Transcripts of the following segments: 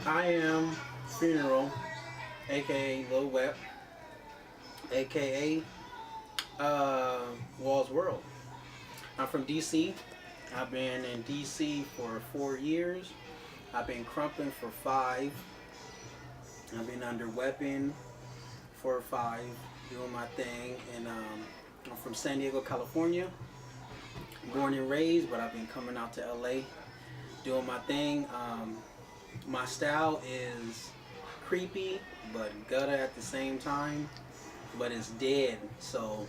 I am Funeral, aka Lil Wep, aka Wall's World. I'm from DC. I've been in DC for 4 years. I've been crumping for five. I've been under weapon for five, doing my thing. And I'm from San Diego, California. Born and raised, but I've been coming out to LA doing my thing. My style is creepy but gutter at the same time, but it's dead. So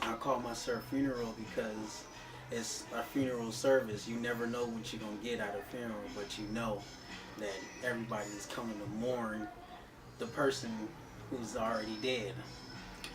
I call myself Funeral because it's a funeral service. You never know what you're gonna get at a funeral, but you know that everybody is coming to mourn the person who's already dead.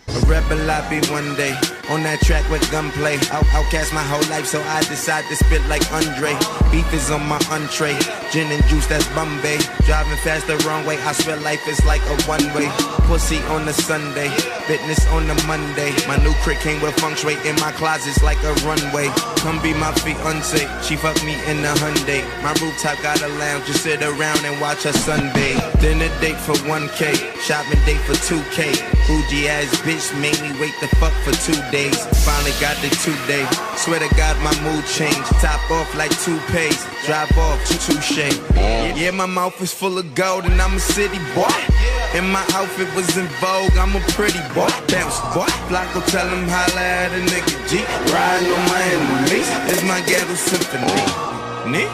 A rebel I be one day, on that track with gunplay. Outcast my whole life, so I decide to spit like Andre. Beef is on my entree, gin and juice, that's Bombay. Driving fast the wrong way, I swear life is like a one-way. Pussy on the Sunday, fitness on the Monday. My new crib came with feng shui in my closet's like a runway. Come be my fiance, she fucked me in the Hyundai. My rooftop got a lounge, just sit around and watch her sunbathe. Dinner date for 1K, shopping date for 2K. Bougie ass bitch made me wait the fuck for 2 days. Finally got the 2 day. Swear to God my mood changed. Top off like toupees. Drive off touche. Yeah, my mouth is full of gold and I'm a city boy. And my outfit was in vogue. I'm a pretty boy. Bounce boy. Flocko tell him holla at a nigga G. Riding on my enemies. It's my ghetto symphony.